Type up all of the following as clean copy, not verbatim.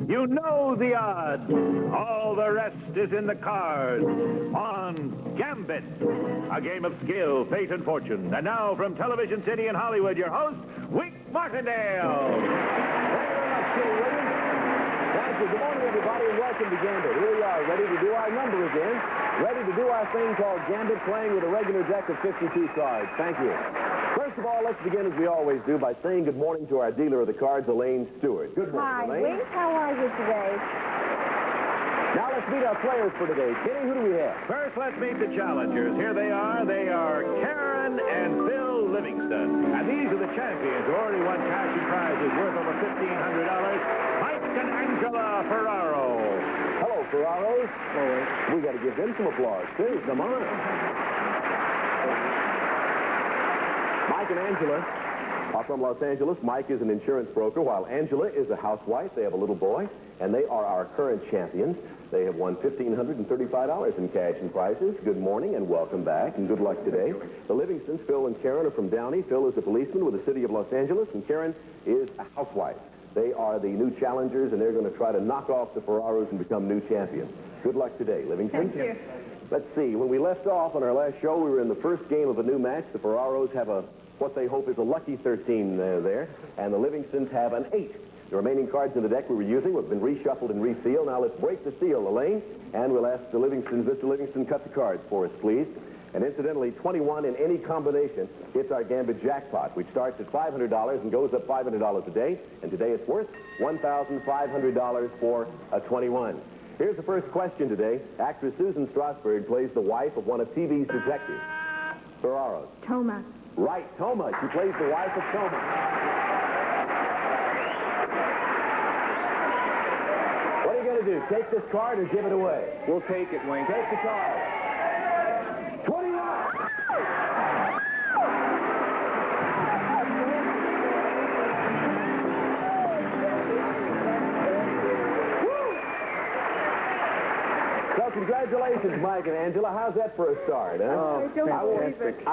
You know the odds. All the rest is in the cards. On Gambit, a game of skill, fate, and fortune. And now from Television City in Hollywood, your host, Wink Martindale. Thank you. Good morning, everybody, and welcome to Gambit. Here we are, ready to do our number again. Ready to do our thing called Gambit, playing with a regular deck of 52 cards. Thank you. First of all, let's begin, as we always do, by saying good morning to our dealer of the cards, Elaine Stewart. Good morning, Hi, Elaine. Wink. How are you today? Now let's meet our players for today. Kitty, who do we have? First, let's meet the challengers. Here they are. They are Karen and Phil Livingston. And these are the champions who already won cash and prizes worth over $1,500. Mike and Angela Ferraro. Hello, Ferraros. Hello. We got to give them some applause, too. Come on. Mike and Angela are from Los Angeles. Mike is an insurance broker, while Angela is a housewife. They have a little boy, and they are our current champions. They have won $1,535 in cash and prizes. Good morning and welcome back, and good luck today. The Livingstons, Phil and Karen, are from Downey. Phil is a policeman with the city of Los Angeles, and Karen is a housewife. They are the new challengers, and they're going to try to knock off the Ferraros and become new champions. Good luck today, Livingston. Thank you. Let's see. When we left off on our last show, we were in the first game of a new match. The Ferraros have what they hope is a lucky 13 there, and the Livingstons have an 8. The remaining cards in the deck we were using have been reshuffled and resealed. Now let's break the seal, Elaine, and we'll ask the Livingstons, Mr. Livingston, cut the cards for us, please. And incidentally, 21 in any combination hits our Gambit jackpot, which starts at $500 and goes up $500 a day, and today it's worth $1,500 for a 21. Here's the first question today. Actress Susan Strasberg plays the wife of one of TV's detectives. Ferraros. Toma. Right, Toma. She plays the wife of Toma. What are you going to do? Take this card or give it away? We'll take it, Wink. Take the card. 21! So congratulations, Mike and Angela. How's that for a start, huh? Oh, I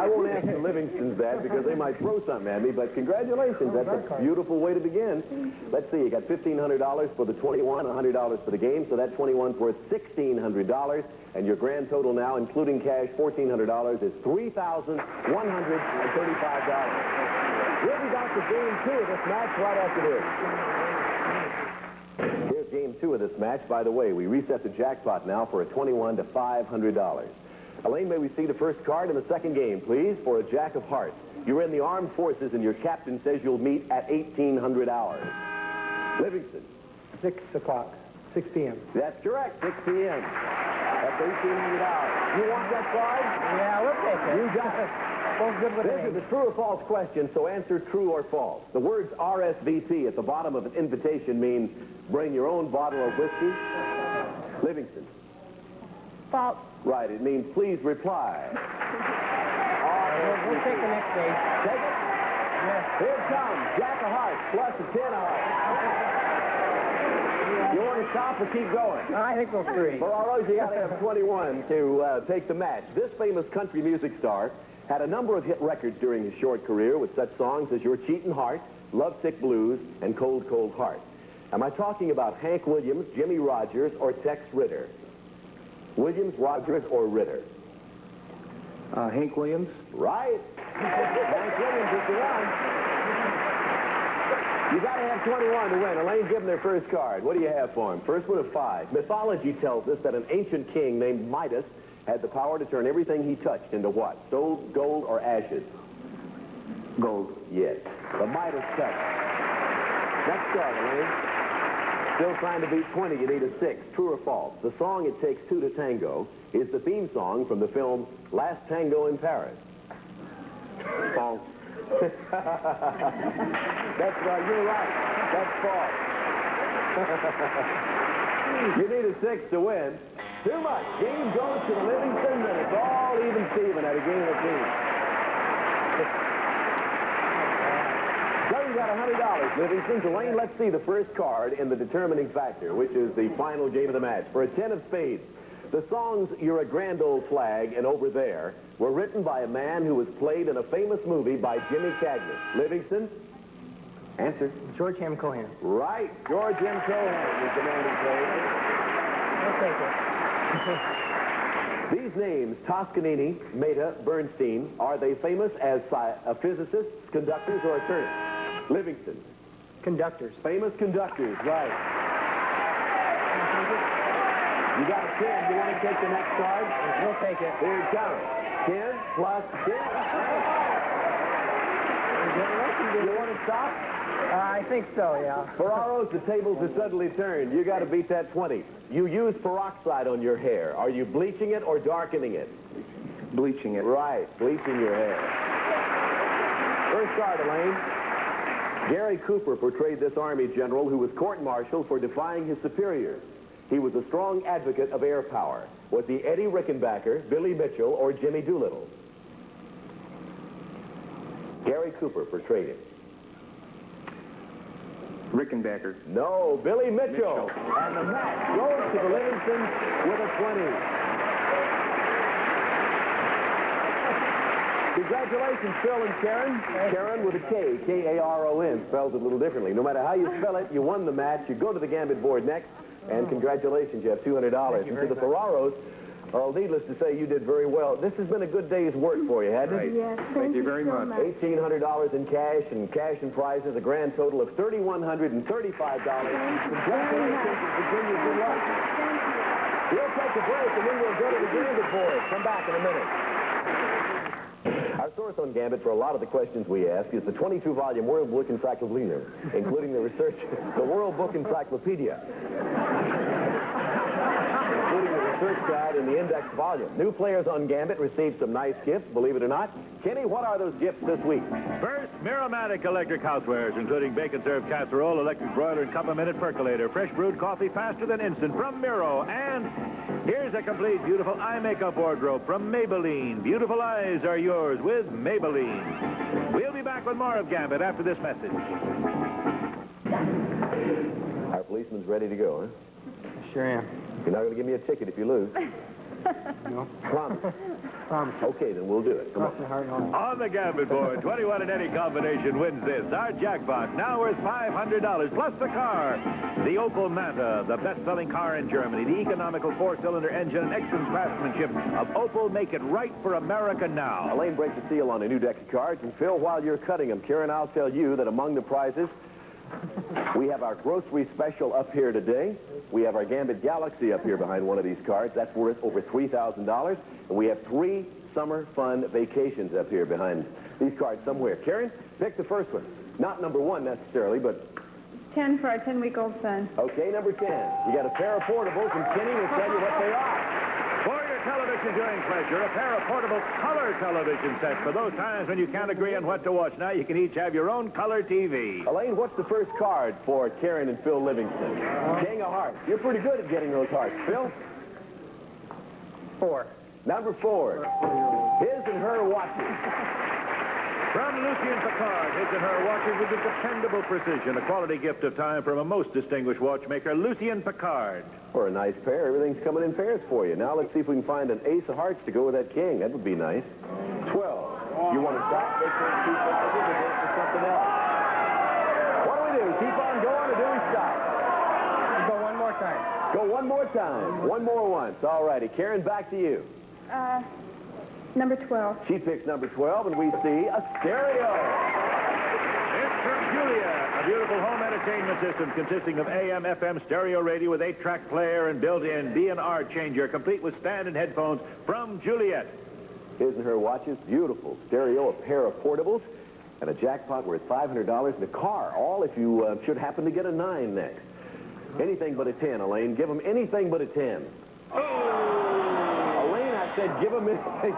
won't ask the Livingstons that because they might throw something at me, but congratulations. That's a beautiful way to begin. Let's see, you got $1,500 for the 21, $100 for the game, so that 21's worth $1,600, and your grand total now, including cash, $1,400, is $3,135. We'll be back to game 2 of this match right after this. Here's game 2 of this match. By the way, we reset the jackpot now for a 21 to $500. Elaine, may we see the first card in the second game, please, for a Jack of Hearts. You're in the armed forces, and your captain says you'll meet at 1800 hours. Livingston. 6 o'clock, 6 p.m. That's correct, 6 p.m. That's 1800 hours. You want that card? Yeah, we'll take it. You got it. Both good with This is a true or false question, so answer true or false. The words RSVP at the bottom of an invitation mean bring your own bottle of whiskey. Livingston. False. Right, it means please reply. We'll take the next day. Take it? Yes. Here it comes. Jack of Hearts plus a 10 of hearts. You want to stop or keep going? I think we'll 3. Ferraros, you got to have 21 to take the match. This famous country music star had a number of hit records during his short career with such songs as Your Cheatin' Heart, Lovesick Blues, and Cold, Cold Heart. Am I talking about Hank Williams, Jimmy Rogers, or Tex Ritter? Williams, Rogers, or Ritter? Hank Williams. Right. Hank Williams is the one. You got to have 21 to win. Elaine, give him their first card. What do you have for him? First one of 5. Mythology tells us that an ancient king named Midas had the power to turn everything he touched into what? Gold, or ashes? Gold. Yes. The Midas touch. Next card, Elaine. Still trying to beat 20, you need a 6. True or false? The song It Takes Two to Tango is the theme song from the film Last Tango in Paris. False. That's right, you're right. That's false. You need a 6 to win. Too much. Game goes to the Livingstons, and it's all even Steven at a game of 2. So you got $100, Livingstons. Elaine, let's see the first card in the determining factor, which is the final game of the match. For a 10 of spades, the songs You're a Grand Old Flag and Over There were written by a man who was played in a famous movie by Jimmy Cagney. Livingston? Answer. George M. Cohan. Right. George M. Cohan is the man who played. I'll take it. These names, Toscanini, Meta, Bernstein, are they famous as physicists, conductors, or attorneys? Livingston. Conductors. Famous conductors, right. You got a 10. You want to take the next card? We'll take it. Here it comes. 10 plus 10. You want to stop? I think so, yeah. Ferraros, the tables have suddenly turned. You got to beat that 20. You use peroxide on your hair. Are you bleaching it or darkening it? Bleaching it. Right, bleaching your hair. First card, Elaine. Gary Cooper portrayed this Army general who was court-martialed for defying his superiors. He was a strong advocate of air power. Was he Eddie Rickenbacker, Billy Mitchell, or Jimmy Doolittle? Gary Cooper portrayed him. Rickenbacker. No, Billy Mitchell. And the match goes to the Livingstons with a 20. Congratulations, Phil and Karen. Karen with a K, K-A-R-O-N, spells it a little differently. No matter how you spell it, you won the match. You go to the Gambit board next, and congratulations, you have $200. And to the Ferraros, needless to say, you did very well. This has been a good day's work for you, hasn't it? Yes, Thank you very much. $1,800 in cash and prizes, a grand total of $3,135. Congratulations and Virginia, good luck. We'll take a break and then we'll go to the Gambit board. Come back in a minute. Our source on Gambit for a lot of the questions we ask is the 22-volume World Book Encyclopedia, including the World Book Encyclopedia. Including the research guide in the index volume. New players on Gambit received some nice gifts, believe it or not. Kenny, what are those gifts this week? First, Miromatic electric housewares, including bacon-served casserole, electric broiler, and cup-a-minute percolator. Fresh brewed coffee faster than instant from Miro. And here's a complete beautiful eye makeup wardrobe from Maybelline. Beautiful eyes are yours with Maybelline. We'll be back with more of Gambit after this message. Our policeman's ready to go, huh? Sure am. You're not going to give me a ticket if you lose. No. Promise. Promise. Okay, then we'll do it. Come Cross my on. heart on. On the Gambit board, 21 in any combination wins this. Our jackpot, now worth $500, plus the car. The Opel Manta, the best-selling car in Germany. The economical four-cylinder engine and excellent craftsmanship of Opel make it right for America now. Elaine breaks the seal on a new deck of cards. And Phil, while you're cutting them, Karen, I'll tell you that among the prizes, we have our grocery special up here today. We have our Gambit Galaxy up here behind one of these cards. That's worth over $3,000. And we have 3 summer fun vacations up here behind these cards somewhere. Karen, pick the first one. Not number 1 necessarily, but... 10 for our 10-week-old son. Okay, number 10. You got a pair of portables, and Kenny will tell you what they are. For your television viewing pleasure, a pair of portable color television sets for those times when you can't agree on what to watch. Now you can each have your own color TV. Elaine, what's the first card for Karen and Phil Livingston? King of Hearts. You're pretty good at getting those hearts. Phil? 4. Number 4. His and her watches. From Lucien Picard, his and her watches with a dependable precision. A quality gift of time from a most distinguished watchmaker, Lucien Picard. For a nice pair, everything's coming in pairs for you. Now let's see if we can find an ace of hearts to go with that king. That would be nice. 12. You want to stop? Take those 2 prizes or go for something else? What do we do? Keep on going or do we stop? Go one more time. Go one more time. One more once. All righty. Karen, back to you. Number 12. She picks number 12, and we see a stereo. It's from Julia, a beautiful home entertainment system consisting of AM, FM, stereo radio with 8-track player and built-in B&R changer, complete with stand and headphones from Juliet. His and her watches, beautiful stereo, a pair of portables, and a jackpot worth $500 in a car. All if you should happen to get a 9 next. Anything but a 10, Elaine. Give them anything but a 10. Elaine, I said give them anything.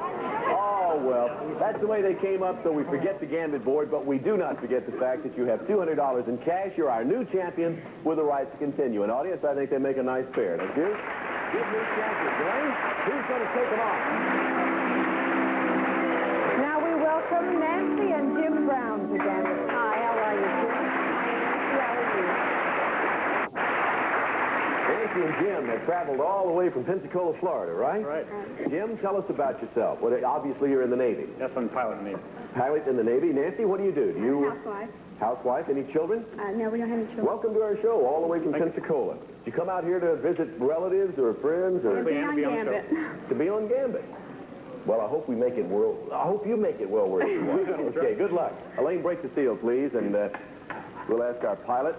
Oh, well, that's the way they came up, so we forget the Gambit board, but we do not forget the fact that you have $200 in cash. You're our new champion with the right to continue. And audience, I think they make a nice pair, don't you? Good new champions. Elaine, who's going to take them off? Now we welcome Nancy and Jim Brown to Gambit. Hi, how are you, Jim? How are you? Nancy and Jim have traveled all the way from Pensacola, Florida, right? Right. Jim, tell us about yourself. Obviously, you're in the Navy. Yes, I'm pilot in the Navy. Pilot in the Navy. Nancy, what do you do? Do you Housewife. Housewife, any children? No, we don't have any children. Welcome to our show, all the way from Pensacola. Did you come out here to visit relatives or friends or To be on Gambit. to be on Gambit? Well, I hope we make it I hope you make it well worth your while. Okay, good luck. Elaine, break the seal, please, and we'll ask our pilot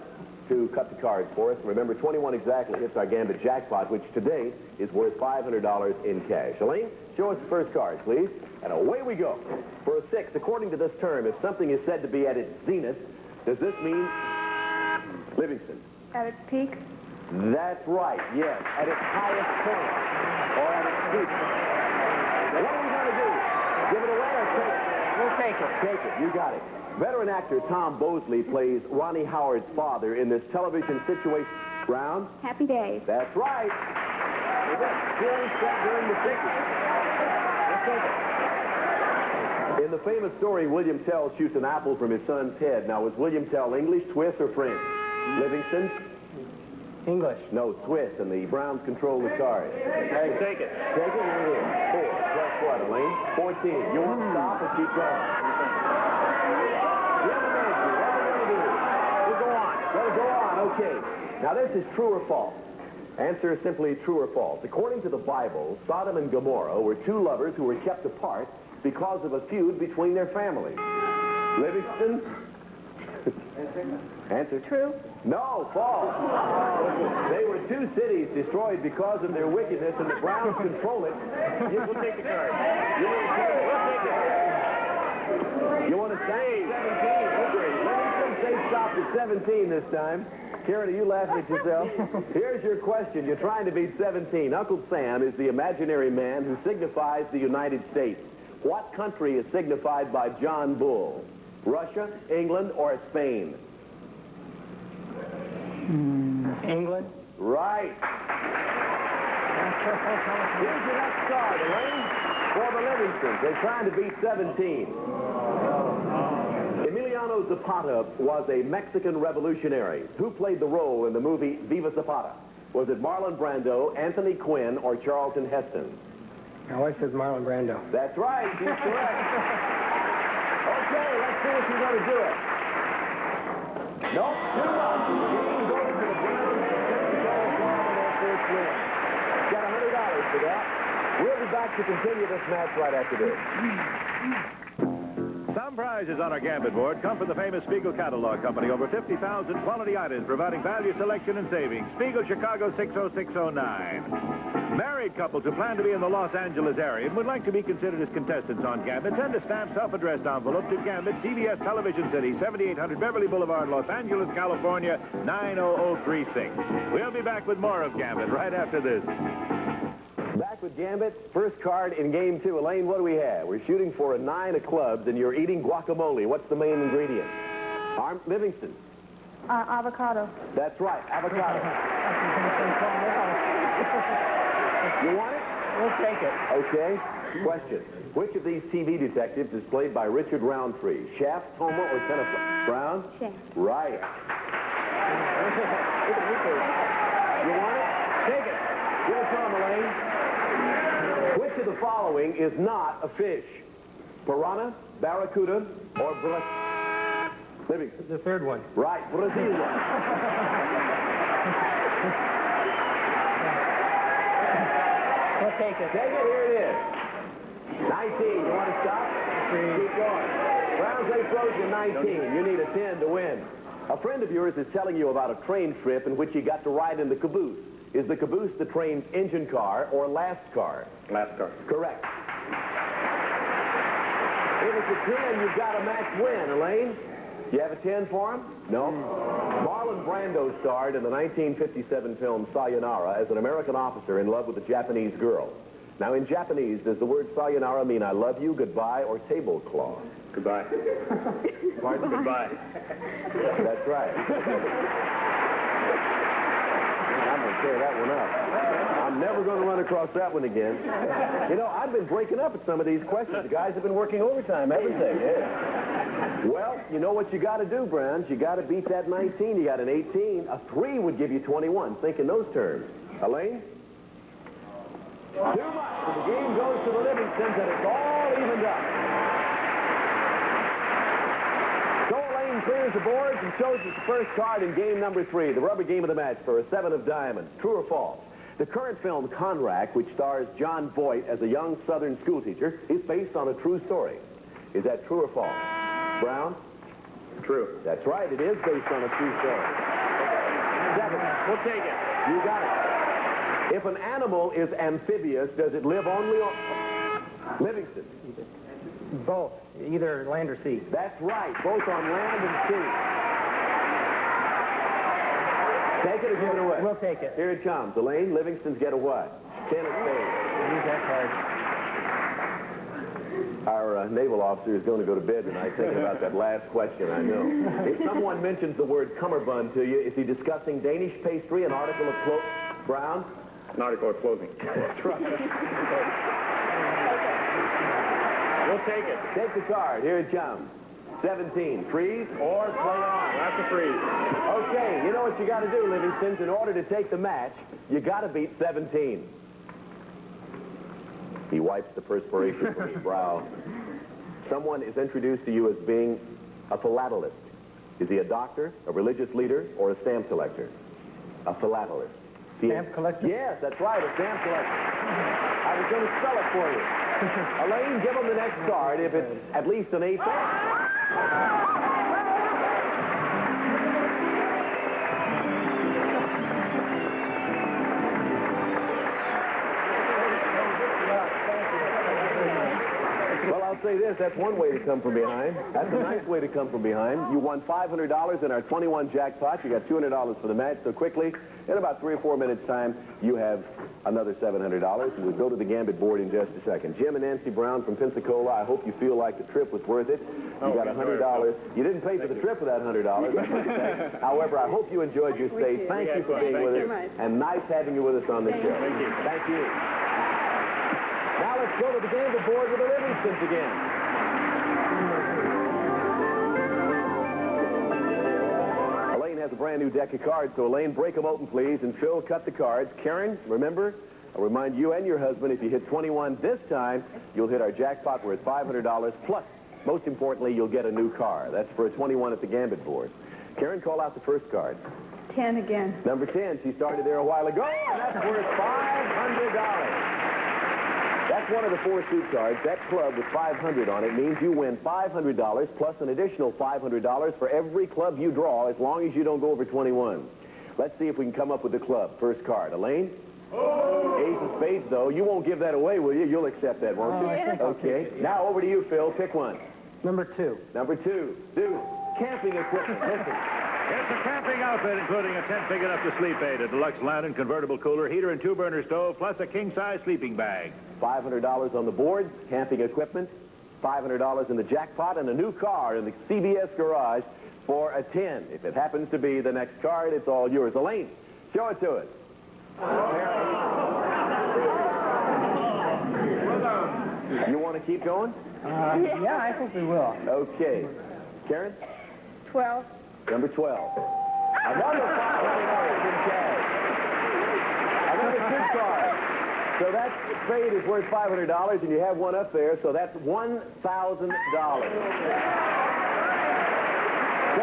to cut the cards for us. Remember, 21 exactly hits our Gambit jackpot, which today is worth $500 in cash. Elaine, show us the first card, please. And away we go. For a 6, according to this term, if something is said to be at its zenith, does this mean Livingston? At its peak? That's right, yes, at its highest point, or at its peak. What are we going to do? Give it away or take it? We'll take it. Take it, you got it. Veteran actor Tom Bosley plays Ronnie Howard's father in this television situation. Brown? Happy days. That's right. Film set during the 60s. Let's take it. In the famous story, William Tell shoots an apple from his son's head. Now, was William Tell English, Swiss, or French? Livingston? English. No, Swiss, and the Browns control the cards. Okay. Take it. Take it, you're in. 4. Plus what, Elaine? 14. You want to stop or keep going? You have an answer. What are we going to do? We'll go on. We'll go on. Okay. Now, this is true or false. Answer is simply true or false. According to the Bible, Sodom and Gomorrah were two lovers who were kept apart because of a feud between their families. Livingston? Answer. True. No, false. They were two cities destroyed because of their wickedness, and the Browns control it. We'll take the card. You want to stay? 17. Livingston, they stopped at 17 this time. Karen, are you laughing at yourself? Here's your question. You're trying to beat 17. Uncle Sam is the imaginary man who signifies the United States. What country is signified by John Bull? Russia, England, or Spain? England. Right. Here's your next card, Elaine. For the Livingstons. They're trying to beat 17. Emiliano Zapata was a Mexican revolutionary. Who played the role in the movie Viva Zapata? Was it Marlon Brando, Anthony Quinn, or Charlton Heston? My wife says Marlon Brando. That's right. She's correct. Okay, let's see if you're going to do it. Nope, too much. The game goes to the Browns for their first win. Got $100 for that. We'll be back to continue this match right after this. Some prizes on our Gambit board come from the famous Spiegel Catalog Company. Over 50,000 quality items providing value, selection, and savings. Spiegel, Chicago, 60609. Married couples who plan to be in the Los Angeles area and would like to be considered as contestants on Gambit, send a stamped self-addressed envelope to Gambit, CBS Television City, 7800 Beverly Boulevard, Los Angeles, California, 90036. We'll be back with more of Gambit right after this. Back with Gambit, first card in game 2. Elaine, what do we have? We're shooting for a 9 of clubs, and you're eating guacamole. What's the main ingredient? Livingston. Avocado. That's right, avocado. You want it? We'll take it. Okay. Question. Which of these TV detectives is played by Richard Roundtree? Shaft, Homer, or Tenafly? Brown? Shaft. Right. You want it? Take it. Give it to him, Elaine. Which of the following is not a fish? Piranha, barracuda, or Livingston? The third one. Right, Brazilian. We'll take it. Take it, here it is. 19, you want to stop? Keep going. Browns, they froze you 19. You need a 10 to win. A friend of yours is telling you about a train trip in which he got to ride in the caboose. Is the caboose the train's engine car or last car? Last card. Correct. If it's a 10, you've got a match win, Elaine. You have a 10 for him? No. Marlon Brando starred in the 1957 film Sayonara as an American officer in love with a Japanese girl. Now, in Japanese, does the word sayonara mean I love you, goodbye, or tablecloth? Goodbye. Pardon? Goodbye. That's right. I'm going to tear that one up. I'm never going to run across that one again. You know, I've been breaking up at some of these questions. The guys have been working overtime, everything. Yeah. Well, you know what you got to do, Browns. You got to beat that 19. You got an 18. A 3 would give you 21. Think in those terms. Elaine? Too much. And the game goes to the Livingstons, and it's all evened up. So Elaine clears the boards and shows us the first card in game number 3, the rubber game of the match for a 7 of diamonds. True or false? The current film Conrack, which stars John Voight as a young Southern schoolteacher, is based on a true story. Is that true or false? Brown? True. That's right. It is based on a true story. 7. We'll take it. You got it. If an animal is amphibious, does it live only on... Livingston. Both. Either land or sea. That's right. Both on land and sea. Take it or give it away? We'll take it. Here it comes. Elaine, Livingston's get a what? 10 of spades. Use that card. Our naval officer is going to go to bed tonight thinking about that last question, I know. If someone mentions the word cummerbund to you, is he discussing Danish pastry, an article of Brown? An article of clothing. That's right. We'll take it. Take the card. Here it comes. 17. Freeze or play on? That's a freeze. Okay, you know what you got to do, Livingstons. In order to take the match, you got to beat 17. He wipes the perspiration from his brow. Someone is introduced to you as being a philatelist. Is he a doctor, a religious leader, or a stamp collector? A philatelist. Stamp collector? Yes, that's right, a stamp collector. I was going to spell it for you. Elaine, give him the next card if it's at least an 8. Well, I'll say this, that's one way to come from behind. That's a nice way to come from behind. You won $500 in our 21 jackpot. You got $200 for the match. So quickly, in about 3 or 4 minutes' time, you have another $700. And we'll go to the Gambit board in just a second. Jim and Nancy Brown from Pensacola, I hope you feel like the trip was worth it. You got $100. You didn't pay for the trip with that $100. However, I hope you enjoyed your stay. Thank you for being with us. And nice having you with us on the show. Thank you. Thank you. Now let's go to the Gambit board with the Livingstons again. Elaine has a brand new deck of cards, so Elaine, break them open, please, and Phil, cut the cards. Karen, remember, I'll remind you and your husband, if you hit 21 this time, you'll hit our jackpot. We're at $500, plus, most importantly, you'll get a new car. That's for a 21 at the Gambit board. Karen, call out the first card. 10 again. Number 10, she started there a while ago, and that's worth $500. That's one of the 4 suit cards. That club with 500 on it means you win $500 plus an additional $500 for every club you draw as long as you don't go over 21. Let's see if we can come up with the club. First card. Elaine? Oh. Ace of spades, though. You won't give that away, will you? You'll accept that, won't you? Okay. Now over to you, Phil. Pick one. Number 2. Number 2. Deuce. Camping equipment. Listen. It's a camping outfit, including a tent big enough to sleep in, a deluxe lantern, convertible cooler, heater, and 2-burner stove, plus a king-size sleeping bag. $500 on the board, camping equipment, $500 in the jackpot, and a new car in the CBS garage for a 10. If it happens to be the next card, it's all yours. Elaine, show it to us. You want to keep going? Yeah, I think we will. Okay. Karen? 12. Number 12. Another $500 in cash. Another 2 cards. So that spade is worth $500, and you have one up there, so that's $1,000. So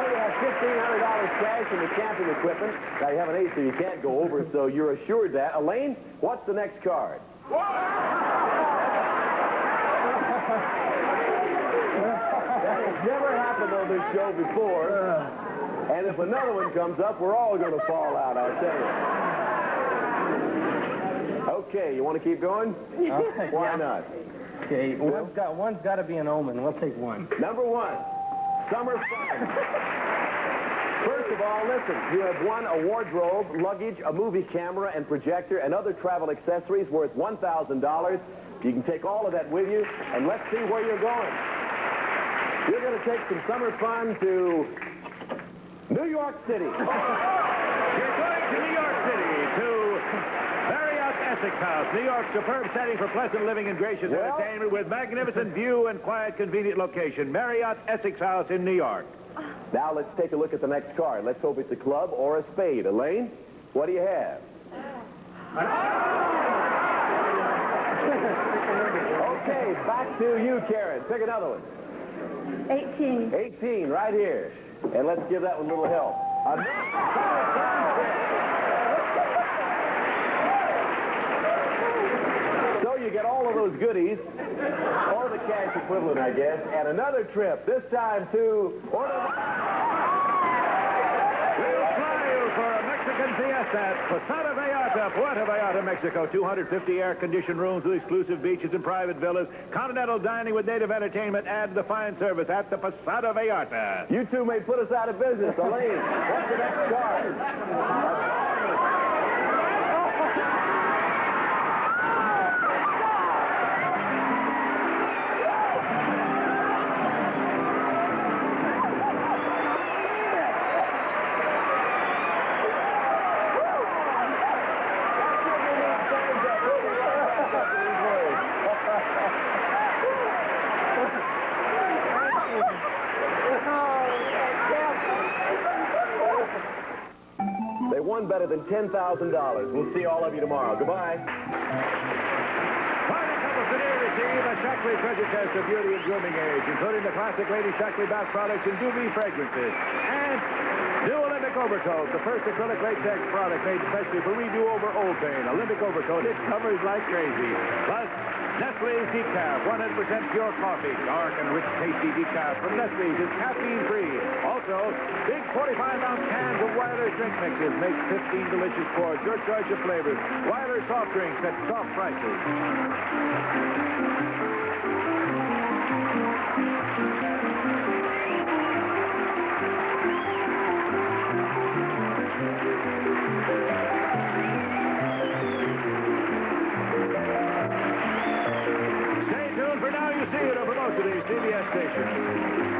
you have $1,500 cash in the camping equipment. Now you have an 8, so you can't go over, so you're assured that. Elaine, what's the next card? That has never happened on this show before. And if another one comes up, we're all going to fall out, I'll tell you. Okay, you want to keep going? Why not? Okay, one's got to be an omen. We'll take one. Number 1, summer fun. First of all, listen, you have won a wardrobe, luggage, a movie camera, and projector, and other travel accessories worth $1,000. You can take all of that with you, and let's see where you're going. You're going to take some summer fun to New York City. You're going to New York City, to Essex House, New York's superb setting for pleasant living and gracious entertainment with magnificent view and quiet, convenient location. Marriott Essex House in New York. Now let's take a look at the next card. Let's hope it's a club or a spade. Elaine, what do you have? Okay, back to you, Karen. Pick another one. 18. 18, right here. And let's give that one a little help. So you get all of those goodies, or the cash equivalent, I guess, and another trip, this time to We'll fly you for a Mexican fiesta at Posada Vallarta, Puerto Vallarta, Mexico. 250 air-conditioned rooms with exclusive beaches and private villas, continental dining with native entertainment, and the fine service at the Posada Vallarta. You two may put us out of business. Elaine, what's the next card? They won better than $10,000. We'll see all of you tomorrow. Goodbye. Party couples today receive a Shockley treasure chest of beauty and grooming aids, including the classic Lady Shockley bath products and Doobie fragrances. And new Olympic Overcoat, the first acrylic latex product made especially for redo-over old paint. Olympic Overcoat, it covers like crazy. Plus, Nestle's Decaf, 100% pure coffee. Dark and rich, tasty decaf from Nestle's is caffeine-free. Also, big 45-ounce cans of Weiler's drink mixes make 15 delicious pours. Your choice of flavors. Weiler's soft drinks at soft prices. Stay tuned for Now You See It, a promotion to the CBS station.